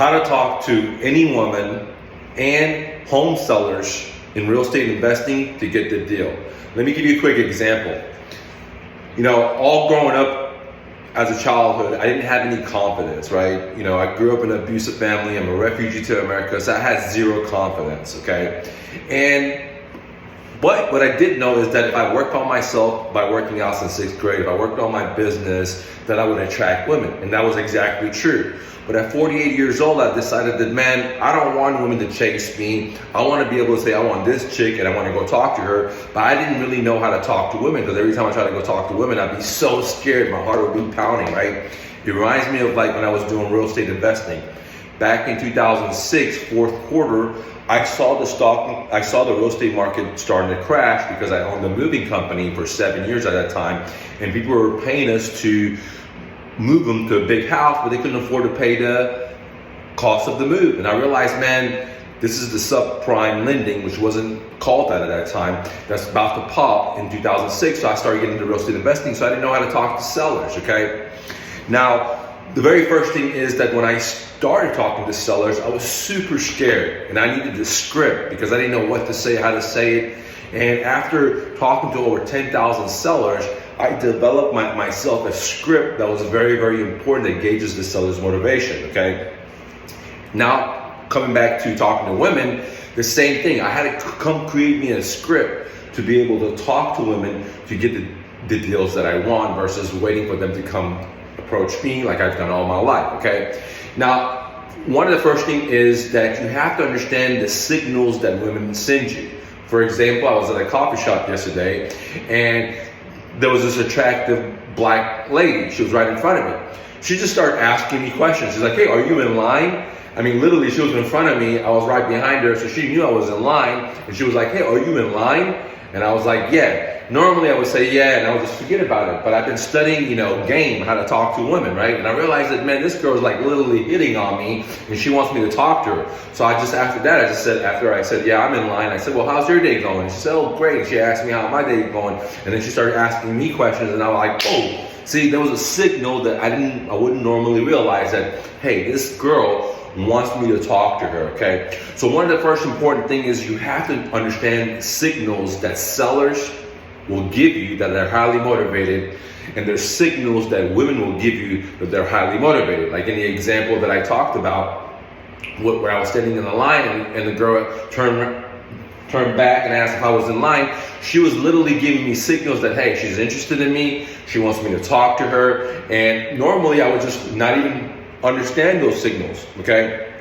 how to talk to any woman and home sellers in real estate investing to get the deal. Let me give you a quick example. All growing up as a childhood, I didn't have any confidence, right? I grew up in an abusive family. I'm a refugee to America, so I had zero confidence, okay? And what I did know is that if I worked on myself by working out since 6th grade, if I worked on my business, that I would attract women. And that was exactly true. But at 48 years old, I decided that, man, I don't want women to chase me. I want to be able to say, I want this chick and I want to go talk to her. But I didn't really know how to talk to women, because every time I tried to go talk to women, I'd be so scared. My heart would be pounding, right? It reminds me of like when I was doing real estate investing. Back in 2006, fourth quarter, I saw the real estate market starting to crash because I owned a moving company for 7 years at that time, and people were paying us to move them to a big house, but they couldn't afford to pay the cost of the move. And I realized, man, this is the subprime lending, which wasn't called that at that time. That's about to pop in 2006. So I started getting into real estate investing. So I didn't know how to talk to sellers, okay? Now, the very first thing is that when I started talking to sellers, I was super scared and I needed a script because I didn't know what to say, how to say it. And after talking to over 10,000 sellers, I developed myself a script that was very, very important that gauges the seller's motivation, okay? Now, coming back to talking to women, the same thing. I had to come create me a script to be able to talk to women to get the deals that I want versus waiting for them to come approach me like I've done all my life, okay? Now, one of the first things is that you have to understand the signals that women send you. For example, I was at a coffee shop yesterday and there was this attractive black lady. She was right in front of me. She just started asking me questions. She's like, hey, are you in line? I mean, literally, she was in front of me. I was right behind her, so she knew I was in line. And she was like, hey, are you in line? And I was like, yeah. Normally, I would say yeah, and I would just forget about it. But I've been studying, game, how to talk to women, right? And I realized that, man, this girl is like literally hitting on me, and she wants me to talk to her. So after I said, yeah, I'm in line, I said, well, how's your day going? And she said, oh, great. She asked me how my day is going. And then she started asking me questions, and I was like, oh. See, there was a signal that I wouldn't normally realize that, hey, this girl wants me to talk to her, okay? So one of the first important things is you have to understand signals that sellers will give you that they're highly motivated, and there's signals that women will give you that they're highly motivated. Like in the example that I talked about, where I was standing in the line and the girl turned back and asked if I was in line. She was literally giving me signals that, hey, she's interested in me, she wants me to talk to her, and normally I would just not even understand those signals, okay?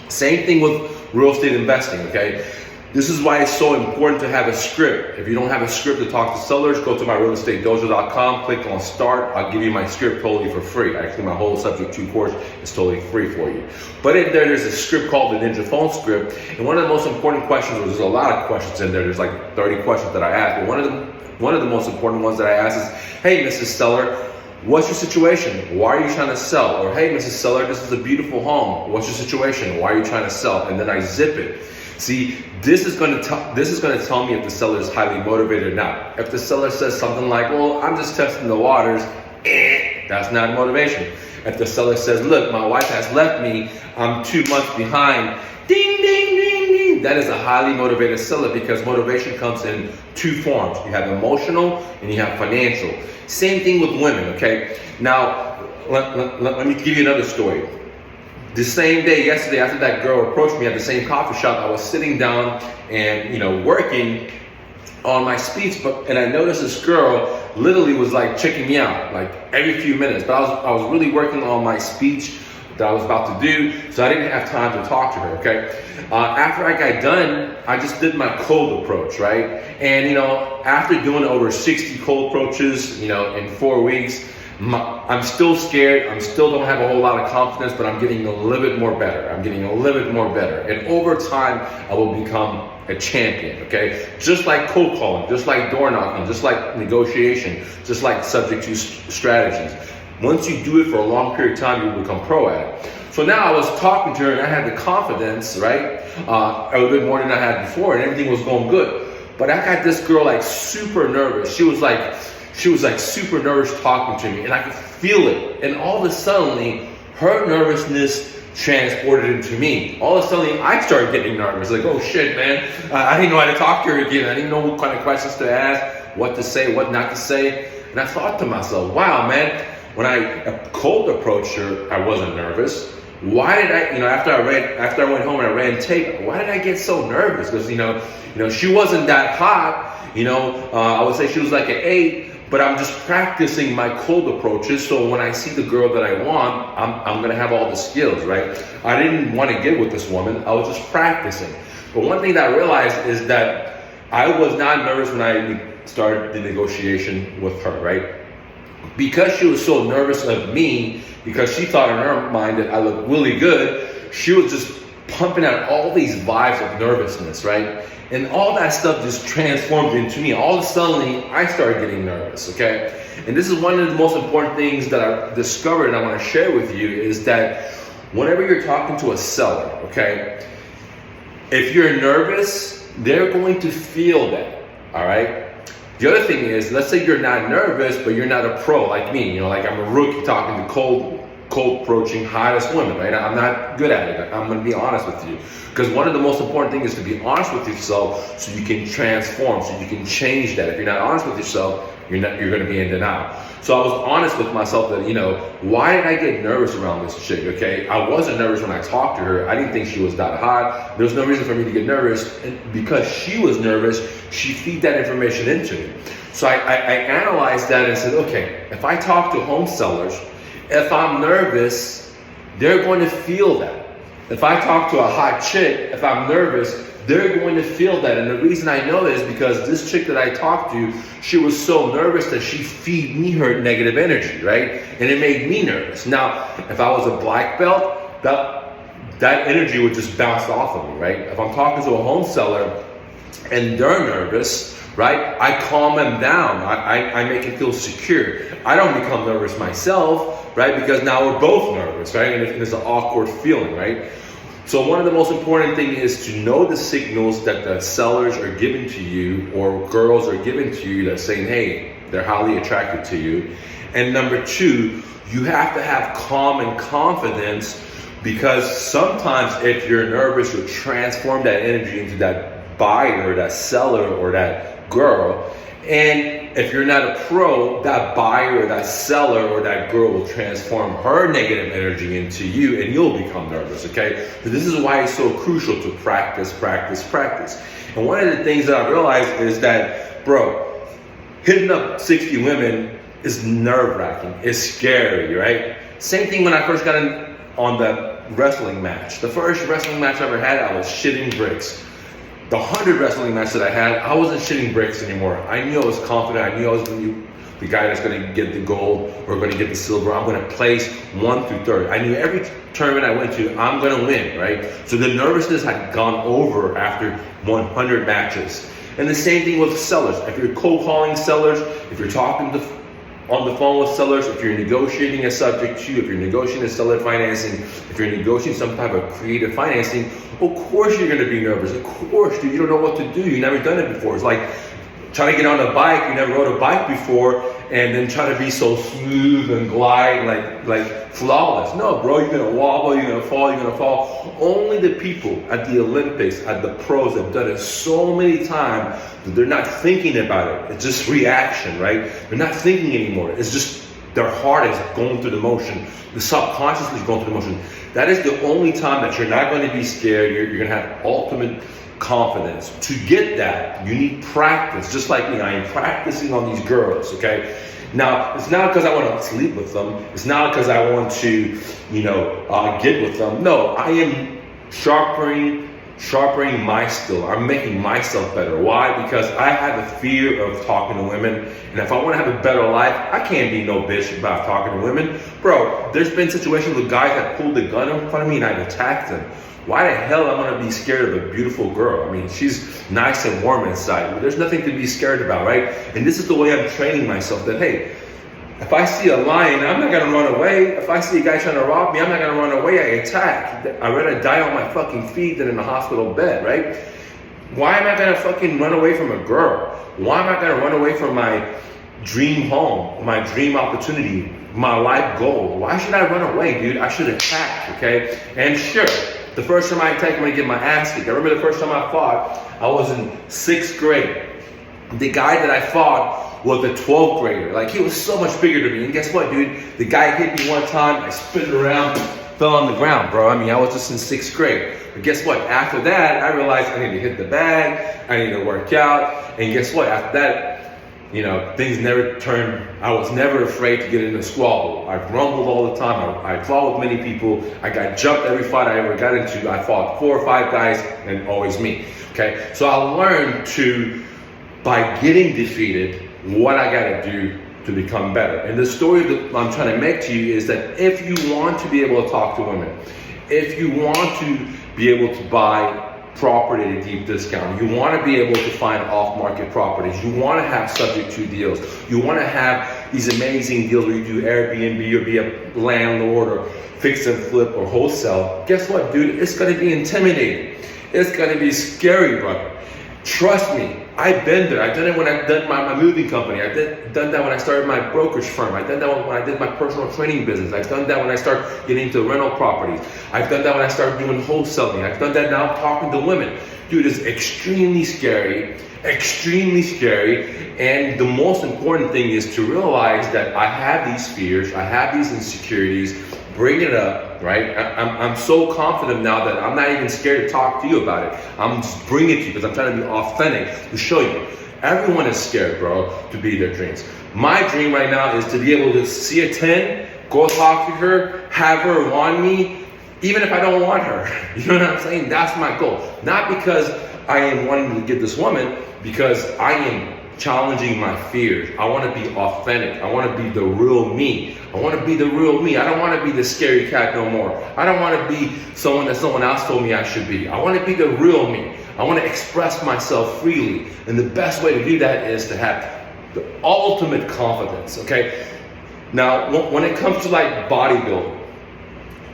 Same thing with real estate investing, okay? This is why it's so important to have a script. If you don't have a script to talk to sellers, go to my realestatedojo.com, click on start. I'll give you my script totally for free. Actually, my whole subject 2 course is totally free for you. But in there's a script called the Ninja Phone script. And one of the most important questions, there's a lot of questions in there. There's like 30 questions that I ask. But one of the most important ones that I ask is, hey, Mrs. Seller, what's your situation? Why are you trying to sell? Or, hey, Mrs. Seller, this is a beautiful home. What's your situation? Why are you trying to sell? And then I zip it. See, this is going to tell me if the seller is highly motivated or not. If the seller says something like, well, I'm just testing the waters, that's not motivation. If the seller says, look, my wife has left me, I'm 2 months behind, ding, ding, ding, ding, that is a highly motivated seller, because motivation comes in 2 forms. You have emotional and you have financial. Same thing with women, okay? Now, let me give you another story. The same day, yesterday, after that girl approached me at the same coffee shop, I was sitting down and working on my speech, and I noticed this girl literally was like checking me out like every few minutes. But I was really working on my speech that I was about to do, so I didn't have time to talk to her, okay? After I got done, I just did my cold approach, right? And after doing over 60 cold approaches, in 4 weeks, I'm still scared. I still don't have a whole lot of confidence, but I'm getting a little bit more better. And over time, I will become a champion, okay? Just like cold calling, just like door knocking, just like negotiation, just like subject to strategies. Once you do it for a long period of time, you will become pro at it. So now I was talking to her and I had the confidence, right? A little bit more than I had before, and everything was going good. But I got this girl like super nervous. She was like super nervous talking to me, and I could feel it. And all of a sudden, her nervousness transported into me. All of a sudden, I started getting nervous. Like, oh shit, man. I didn't know how to talk to her again. I didn't know what kind of questions to ask, what to say, what not to say. And I thought to myself, wow, man, when I cold approached her, I wasn't nervous. Why did I, after I went home and I ran tape, why did I get so nervous? Because, she wasn't that hot. I would say she was like an 8. But I'm just practicing my cold approaches, so when I see the girl that I want, I'm gonna have all the skills, right? I didn't want to get with this woman, I was just practicing. But one thing that I realized is that I was not nervous when I started the negotiation with her, right? Because she was so nervous of me, because she thought in her mind that I looked really good, she was just pumping out all these vibes of nervousness, right? And all that stuff just transformed into me. All of a sudden, I started getting nervous, okay? And this is one of the most important things that I discovered and I want to share with you is that whenever you're talking to a seller, okay, if you're nervous, they're going to feel that, all right? The other thing is, let's say you're not nervous, but you're not a pro like me, like I'm a rookie talking to cold approaching hottest women, right? I'm not good at it. I'm going to be honest with you. Because one of the most important things is to be honest with yourself so you can transform, so you can change that. If you're not honest with yourself, you're going to be in denial. So I was honest with myself that, why did I get nervous around this chick, okay? I wasn't nervous when I talked to her. I didn't think she was that hot. There was no reason for me to get nervous. And because she was nervous, she feed that information into me. So I analyzed that and said, okay, if I talk to home sellers, if I'm nervous, they're going to feel that. If I talk to a hot chick, if I'm nervous, they're going to feel that. And the reason I know that is because this chick that I talked to, she was so nervous that she feed me her negative energy, right? And it made me nervous. Now, if I was a black belt, that energy would just bounce off of me, right? If I'm talking to a home seller and they're nervous, right? I calm them down. I make it feel secure. I don't become nervous myself, right? Because now we're both nervous, right? And it's an awkward feeling, right? So one of the most important things is to know the signals that the sellers are giving to you or girls are giving to you that's saying, hey, they're highly attracted to you. And number 2, you have to have calm and confidence because sometimes if you're nervous, you'll transform that energy into that buyer, or that seller, or that girl. And if you're not a pro, that buyer or that seller or that girl will transform her negative energy into you and you'll become nervous, okay? So this is why it's so crucial to practice. And one of the things that I realized is that, bro, hitting up 60 women is nerve-wracking. It's scary, right? Same thing when I first got on the wrestling match. The first wrestling match I ever had, I was shitting bricks. The 100 wrestling match that I had, I wasn't shitting bricks anymore. I knew I was confident. I knew I was going to be the guy that's going to get the gold or going to get the silver. I'm going to place 1 through 30. I knew every tournament I went to, I'm going to win, right? So the nervousness had gone over after 100 matches. And the same thing with sellers. If you're cold calling sellers, if you're talking on the phone with sellers, if you're negotiating a subject to, if you're negotiating a seller financing, if you're negotiating some type of creative financing, of course you're gonna be nervous. Of course, dude, you don't know what to do. You've never done it before. It's like trying to get on a bike, you never rode a bike before, and then try to be so smooth and glide like flawless. No, bro, you're gonna wobble, you're gonna fall. Only the people at the Olympics, at the pros have done it so many times that they're not thinking about it. It's just reaction, right? They're not thinking anymore. It's just their heart is going through the motion. The subconscious is going through the motion. That is the only time that you're not going to be scared. You're going to have ultimate confidence. To get that, you need practice. Just like me, I am practicing on these girls, okay? Now, it's not because I want to sleep with them. It's not because I want to, get with them. No, I am sharpening my skill. I'm making myself better. Why? Because I have a fear of talking to women. And if I want to have a better life, I can't be no bitch about talking to women. Bro, there's been situations with guys that pulled the gun in front of me and I've attacked them. Why the hell am I going to be scared of a beautiful girl? I mean, she's nice and warm inside. But there's nothing to be scared about, right? And this is the way I'm training myself that, hey, if I see a lion, I'm not going to run away. If I see a guy trying to rob me, I'm not going to run away. I attack. I'd rather die on my fucking feet than in a hospital bed, right? Why am I going to fucking run away from a girl? Why am I going to run away from my dream home, my dream opportunity? my life goal. Why should I run away, dude? I should attack, okay? And sure, the first time I attack, I'm gonna get my ass kicked. I remember the first time I fought, I was in 6th grade. The guy that I fought was a 12th grader. Like, he was so much bigger than me. And guess what, dude? The guy hit me one time, I spun around, fell on the ground, bro. I mean, I was just in 6th grade. But guess what? After that, I realized I need to hit the bag, I need to work out. And guess what? After that, you know, things never turned. I was never afraid to get in a squabble. I rumbled all the time. I fought with many people. I got jumped every fight I ever got into. I fought 4 or 5 guys and always me. Okay, so I learned by getting defeated, what I gotta do to become better. And the story that I'm trying to make to you is that if you want to be able to talk to women, if you want to be able to buy property at a deep discount, you want to be able to find off-market properties, you want to have subject to deals, you want to have these amazing deals where you do Airbnb or be a landlord or fix and flip or wholesale, guess what, dude? It's going to be intimidating. It's going to be scary, brother. Trust me, I've been there. I've done it when I've done my moving company. I've done that when I started my brokerage firm. I've done that when I did my personal training business. I've done that when I started getting into rental properties. I've done that when I started doing wholesaling. I've done that now talking to women. Dude, it's extremely scary, and the most important thing is to realize that I have these fears, I have these insecurities, bring it up, right? I'm so confident now that I'm not even scared to talk to you about it. I'm just bringing it to you because I'm trying to be authentic to show you. Everyone is scared, bro, to be their dreams. My dream right now is to be able to see a 10, go talk to her, have her want me, even if I don't want her. You know what I'm saying? That's my goal. Not because I am wanting to get this woman, because I am challenging my fears. I want to be authentic. I want to be the real me. I want to be the real me. I don't want to be the scary cat no more. I don't want to be someone that someone else told me I should be. I want to be the real me. I want to express myself freely. And the best way to do that is to have the ultimate confidence, okay? Now, when it comes to like bodybuilding,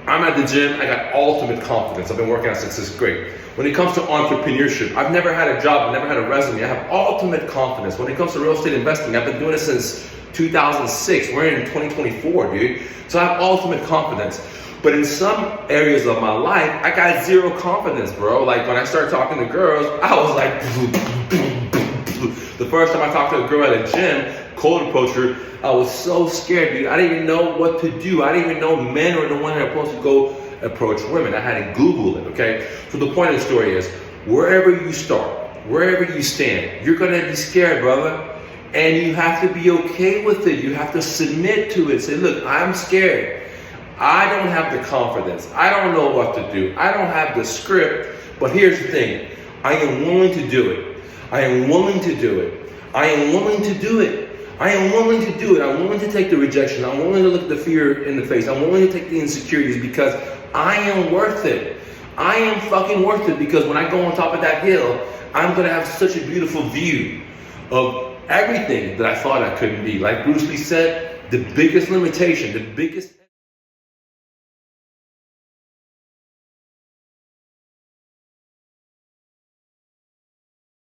I'm at the gym, I got ultimate confidence. I've been working out since 6th grade. When it comes to entrepreneurship, I've never had a job, I've never had a resume. I have ultimate confidence. When it comes to real estate investing, I've been doing it since 2006. We're in 2024, dude. So I have ultimate confidence. But in some areas of my life, I got 0 confidence, bro. Like when I started talking to girls, I was like, the first time I talked to a girl at a gym, cold approach her, I was so scared, dude. I didn't even know what to do. I didn't even know men were the ones that are supposed to go approach women. I had to Google it, okay? So the point of the story is, wherever you start, wherever you stand, you're gonna be scared, brother. And you have to be okay with it. You have to submit to it. Say, look, I'm scared. I don't have the confidence. I don't know what to do. I don't have the script. But here's the thing. I am willing to do it. I am willing to do it. I am willing to do it. I am willing to do it. I'm willing to take the rejection. I'm willing to look the fear in the face. I'm willing to take the insecurities because I am worth it. I am fucking worth it, because when I go on top of that hill, I'm gonna have such a beautiful view of everything that I thought I couldn't be. Like Bruce Lee said, the biggest limitation, the biggest